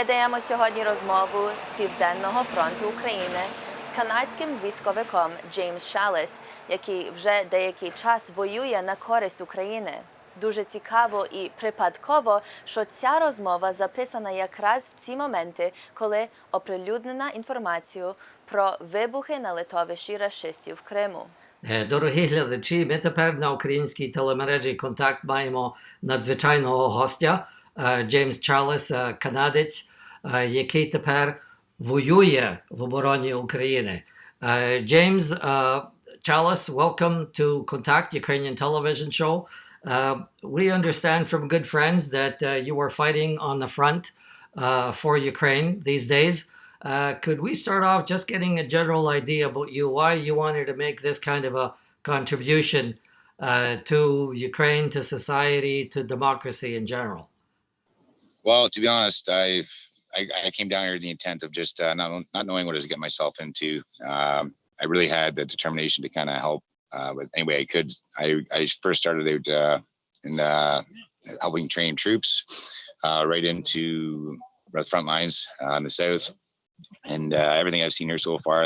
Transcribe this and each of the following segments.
Передаємо сьогодні розмову з Південного фронту України з канадським військовиком James Chalice, який вже деякий час воює на користь України. Дуже цікаво і припадково, що ця розмова записана якраз в ці моменти, коли оприлюднена інформація про вибухи на литовищі рашистів в Криму. Дорогі глядачі, ми тепер на українській телемережі «Контакт» маємо надзвичайного гостя, James Chalice, канадець, який тепер воює в обороні України. James Chalice, welcome to KONTAKT Ukrainian television show. We understand from good friends that you were fighting on the front for Ukraine these days. Could we start off just getting a general idea about you, why you wanted to make this kind of a contribution to Ukraine, to society, to democracy in general? Well, to be honest, I came down here with the intent of just not knowing what I was getting myself into. I really had the determination to kind of help with any way I could. I first started out in helping train troops right into the front lines in the south. And everything I've seen here so far,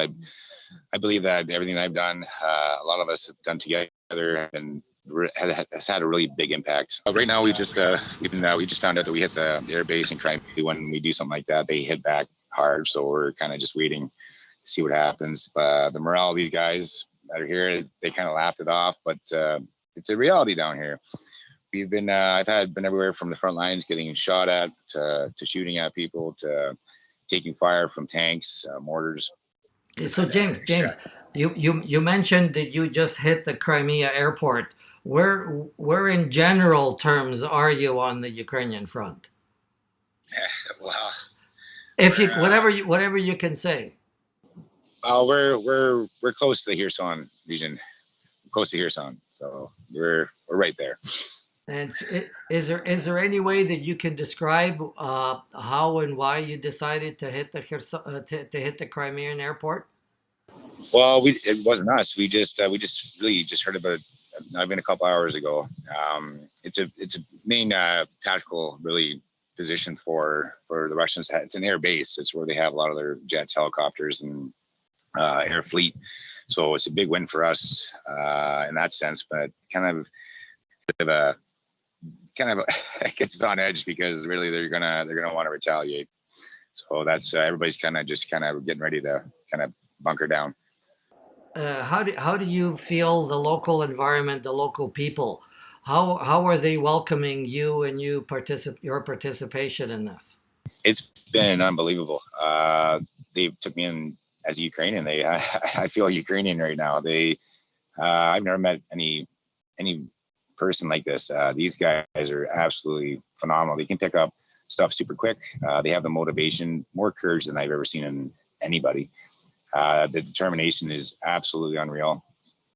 I believe that everything I've done, a lot of us have done together and has had a really big impact. Right now, we just found out that we hit the air base in Crimea. When we do something like that, they hit back hard. So we're kind of just waiting to see what happens. But the morale of these guys that are here, they kind of laughed it off. But it's a reality down here. We've been, I've been everywhere from the front lines, getting shot at, to shooting at people, to taking fire from tanks, mortars. So James, you mentioned that you just hit the Crimea airport. Where in general terms are you on the Ukrainian front? Well, if you whatever you can say. We're close to the Kherson region, close to Kherson, so we're right there. And is there any way that you can describe how and why you decided to hit the the Crimean airport? Well, it wasn't us. We just really just heard about it. Not even a couple hours ago. It's a main tactical really position for the Russians. It's an air base. It's where they have a lot of their jets, helicopters, and air fleet. So it's a big win for us in that sense. But kind of I guess it's on edge because really they're gonna want to retaliate. So that's everybody's kind of getting ready to kind of bunker down. How do you feel the local environment, the local people? How are they welcoming you and your participation in this? It's been unbelievable. They took me in as a Ukrainian. I feel Ukrainian right now. I've never met any person like this. These guys are absolutely phenomenal. They can pick up stuff super quick. They have the motivation, more courage than I've ever seen in anybody. The determination is absolutely unreal.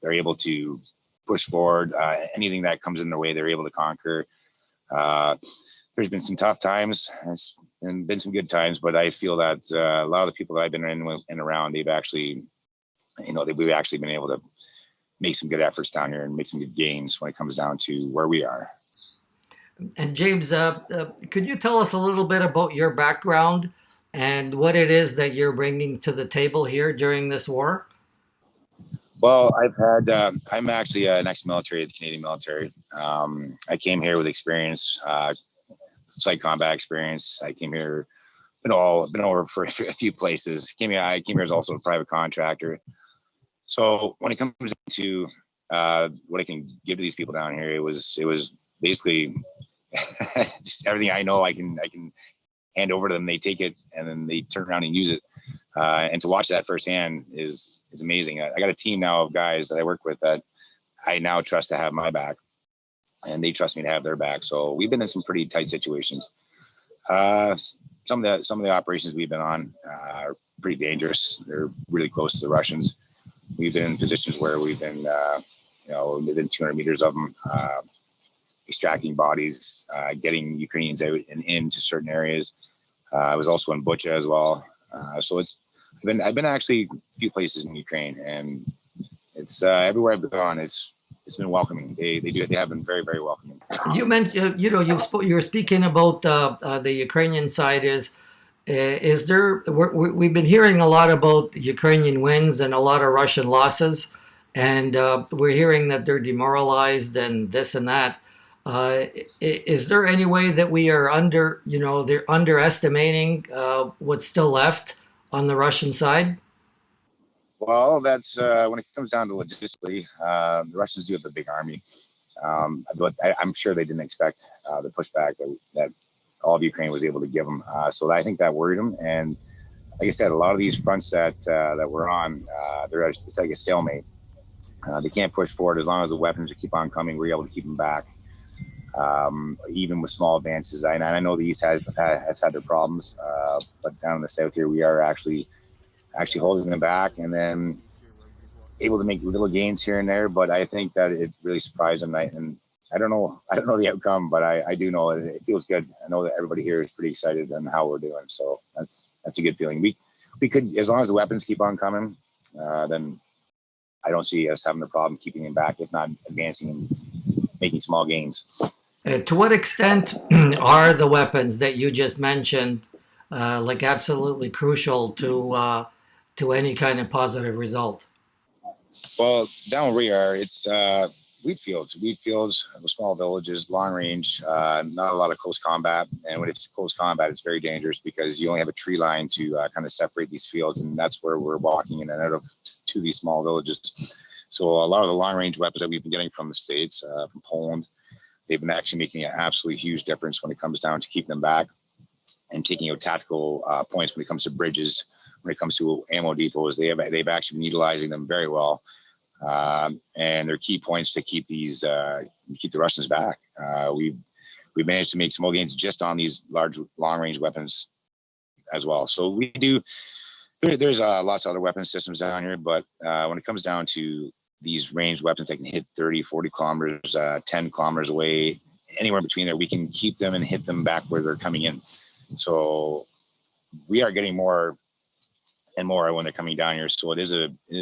They're able to push forward. Anything that comes in their way, they're able to conquer. There's been some tough times and been some good times, but I feel that a lot of the people that I've been in and around, we've actually been able to make some good efforts down here and make some good gains when it comes down to where we are. And James, could you tell us a little bit about your background and what it is that you're bringing to the table here during this war? Well, I'm actually an ex-military of the Canadian military. I came here with experience, site combat experience. I came here, been over for a few places. I came here as also a private contractor. So when it comes to what I can give to these people down here, it was basically just everything I know I can hand over to them. They take it and then they turn around and use it. And to watch that firsthand is amazing. I got a team now of guys that I work with that I now trust to have my back, and they trust me to have their back. So we've been in some pretty tight situations. Some of the operations we've been on are pretty dangerous. They're really close to the Russians. We've been in positions where we've been, within 200 meters of them, extracting bodies, getting Ukrainians out and into certain areas. I was also in Bucha as well. So I've been actually a few places in Ukraine, and it's everywhere I've gone. It's been welcoming. They have been very, very welcoming. You mentioned, you're speaking about the Ukrainian side is Is there? We've been hearing a lot about Ukrainian wins and a lot of Russian losses, and we're hearing that they're demoralized and this and that. Is there any way that we are they're underestimating what's still left on the Russian side? Well, that's when it comes down to logistically, the Russians do have a big army, but I'm sure they didn't expect the pushback that all of Ukraine was able to give them. So I think that worried them. And like I said, a lot of these fronts that we're on, it's like a stalemate. They can't push forward as long as the weapons keep on coming. We're able to keep them back, even with small advances. I know the East has had their problems, but down in the South here, we are actually holding them back, and then able to make little gains here and there. But I think that it really surprised them. And I don't know the outcome, but I do know it feels good. I know that everybody here is pretty excited on how we're doing. So that's a good feeling. We could, as long as the weapons keep on coming, then I don't see us having a problem keeping them back, if not advancing and making small gains. To what extent are the weapons that you just mentioned like absolutely crucial to any kind of positive result? Well, down where we are, it's wheat fields, small villages, long range, not a lot of close combat. And when it's close combat, it's very dangerous because you only have a tree line to kind of separate these fields. And that's where we're walking in and out of to these small villages. So a lot of the long range weapons that we've been getting from the States, from Poland, they've been actually making an absolutely huge difference when it comes down to keeping them back and taking out tactical points when it comes to bridges, when it comes to ammo depots. They've actually been utilizing them very well. And they're key points to keep the Russians back. We've managed to make small gains just on these large, long-range weapons as well. So we do. There's lots of other weapon systems down here, but when it comes down to these ranged weapons that can hit 30, 40 kilometers, 10 kilometers away, anywhere between there, we can keep them and hit them back where they're coming in. So we are getting more and more when they're coming down here. So it is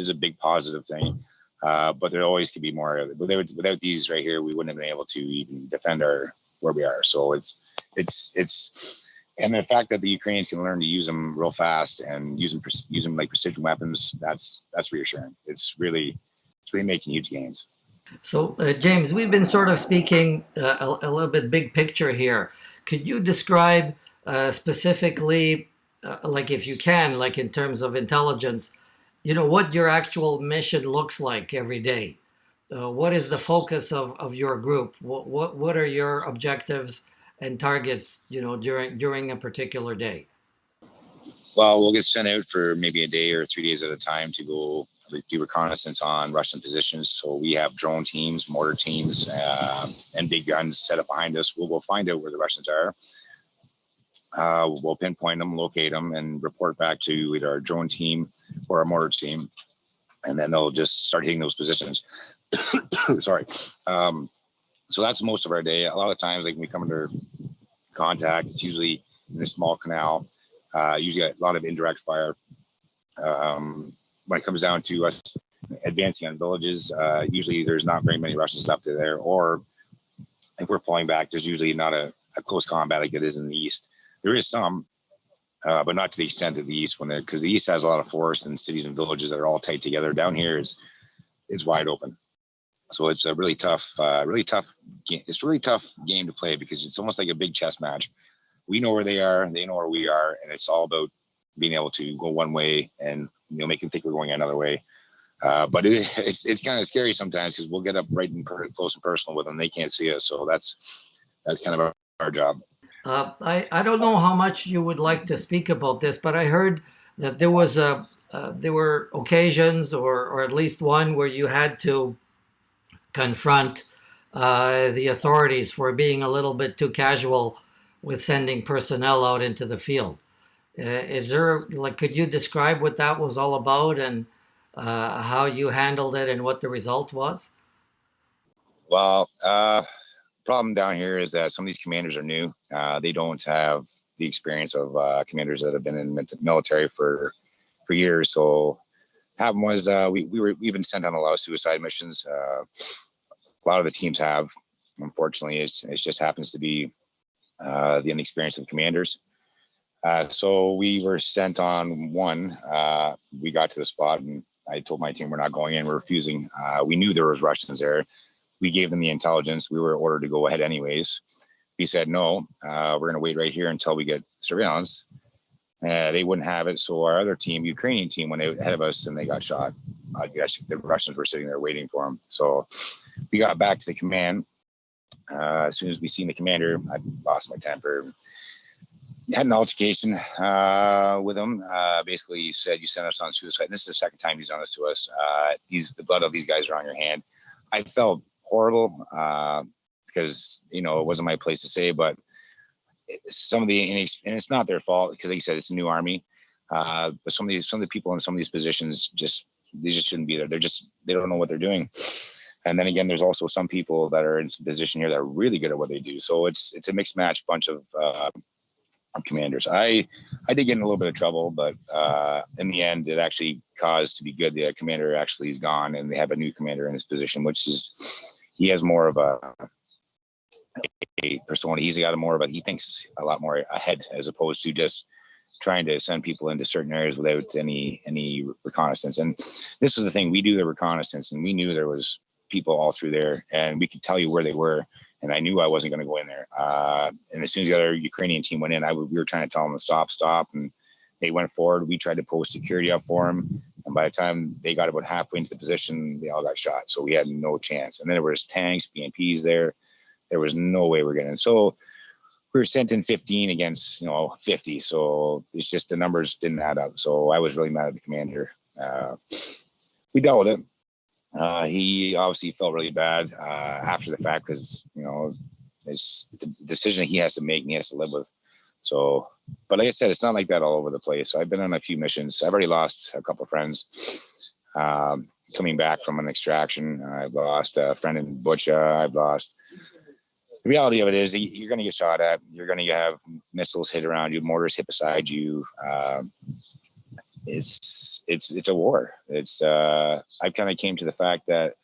a big positive thing. But there always could be more. Without these right here, we wouldn't have been able to even defend where we are. So it's and the fact that the Ukrainians can learn to use them real fast and use them like precision weapons, that's reassuring. It's really making huge gains. So James, we've been sort of speaking a little bit big picture here. Could you describe specifically, like if you can, like in terms of intelligence, what your actual mission looks like every day? What is the focus of your group? What are your objectives and targets, during a particular day? Well, we'll get sent out for maybe a day or 3 days at a time to go do reconnaissance on Russian positions. So we have drone teams, mortar teams, and big guns set up behind us. We'll go find out where the Russians are. We'll pinpoint them, locate them, and report back to either our drone team or our mortar team, and then they'll just start hitting those positions. Sorry. So that's most of our day. A lot of times, like when we come under contact, it's usually in a small canal. Usually a lot of indirect fire. When it comes down to us advancing on villages, usually there's not very many Russians left there, or if we're pulling back, there's usually not a close combat like it is in the East. There is some, but not to the extent of the East, because the East has a lot of forests and cities and villages that are all tight together. Down here is wide open, so it's a really tough game. It's a really tough game to play because it's almost like a big chess match. We know where they are, they know where we are, and it's all about being able to go one way and make them think we're going another way. But it's kind of scary sometimes because we'll get up right in close and personal with them. They can't see us, so that's kind of our job. I don't know how much you would like to speak about this, but I heard that there were occasions, or at least one, where you had to confront the authorities for being a little bit too casual with sending personnel out into the field. Could you describe what that was all about and how you handled it and what the result was? Well, problem down here is that some of these commanders are new. They don't have the experience of commanders that have been in the military for years. So what happened was we've been sent on a lot of suicide missions. A lot of the teams have. Unfortunately, it just happens to be the inexperience of commanders. So we were sent on one. We got to the spot, and I told my team we're not going in. We're refusing. We knew there was Russians there. We gave them the intelligence. We were ordered to go ahead anyways. We said no. We're going to wait right here until we get surveillance. They wouldn't have it. So our other team, Ukrainian team, went ahead of us and they got shot. The Russians were sitting there waiting for them. So we got back to the command. As soon as we seen the commander, I lost my temper. Had an altercation with him. Basically, he said, "You sent us on suicide." And this is the second time he's done this to us. The blood of these guys are on your hand. I felt horrible because it wasn't my place to say, but some of the, and it's not their fault because, like you said, it's a new army. But some of the people in some of these positions they just shouldn't be there. They don't know what they're doing. And then again, there's also some people that are in some position here that are really good at what they do. So it's a mixed match bunch of commanders. I did get in a little bit of trouble, but in the end, it actually caused to be good. The commander actually is gone, and they have a new commander in his position, he has more of a persona. He thinks a lot more ahead as opposed to just trying to send people into certain areas without any reconnaissance. And this was the thing, we do the reconnaissance and we knew there was people all through there and we could tell you where they were. And I knew I wasn't going to go in there. And as soon as the other Ukrainian team went in, we were trying to tell them to stop. And they went forward. We tried to post security up for them. And by the time they got about halfway into the position, they all got shot. So we had no chance. And then there was tanks, BMPs there. There was no way we're getting in. So we were sent in 15 against 50. So it's just the numbers didn't add up. So I was really mad at the commander. We dealt with it. He obviously felt really bad after the fact because it's a decision he has to make and he has to live with. So, but like I said, it's not like that all over the place. I've been on a few missions. I've already lost a couple of friends coming back from an extraction. I've lost a friend in Bucha. I've lost. The reality of it is you're going to get shot at. You're going to have missiles hit around you, mortars hit beside you. It's a war. I kind of came to the fact that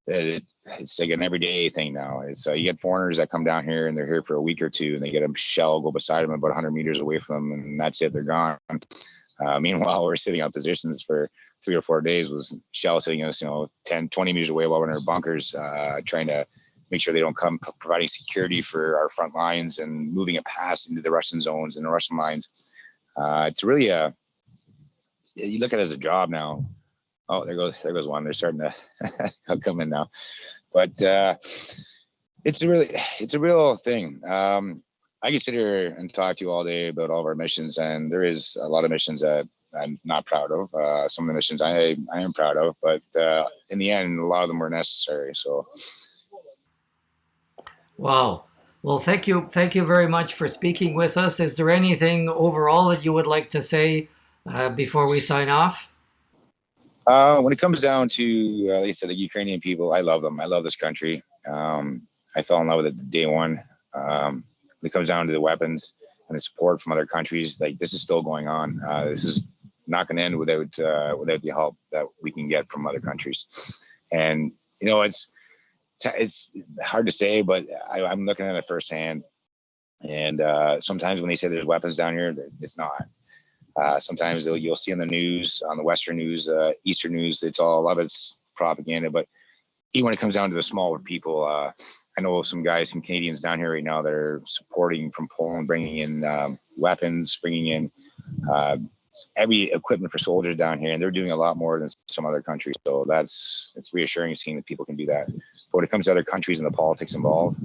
it's like an everyday thing now. It's you get foreigners that come down here and they're here for a week or two and they get a shell go beside them about 100 meters away from them and that's it. They're gone. Meanwhile, we're sitting on positions for 3 or 4 days with shells hitting us, 10, 20 meters away while we're in our bunkers, trying to make sure they don't come, providing security for our front lines and moving it past into the Russian zones and the Russian lines. It's really you look at it as a job now. Oh, there goes one. They're starting to come in now, but it's a real thing. I can sit here and talk to you all day about all of our missions, and there is a lot of missions that I'm not proud of. Some of the missions I am proud of, but in the end, a lot of them were necessary. So. Wow. Well, thank you very much for speaking with us. Is there anything overall that you would like to say before we sign off? When it comes down to, like I said, the Ukrainian people, I love them. I love this country. I fell in love with it day one. When it comes down to the weapons and the support from other countries, like this is still going on. This is not going to end without the help that we can get from other countries. And it's hard to say, but I'm looking at it firsthand. And sometimes when they say there's weapons down here, it's not. Sometimes you'll see on the news, on the Western news, Eastern news, a lot of it's propaganda. But even when it comes down to the smaller people, I know some guys, some Canadians down here right now that are supporting from Poland, bringing in weapons, bringing in every equipment for soldiers down here, and they're doing a lot more than some other countries. So it's reassuring seeing that people can do that. But when it comes to other countries and the politics involved,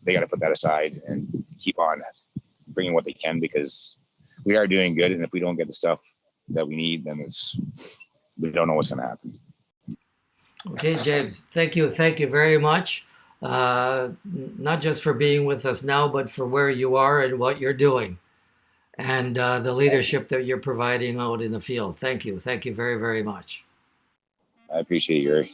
they got to put that aside and keep on bringing what they can because we are doing good. And if we don't get the stuff that we need, then we don't know what's going to happen. Okay, James, thank you very much. Not just for being with us now, but for where you are and what you're doing and the leadership that you're providing out in the field. Thank you very, very much. I appreciate it, Yuri.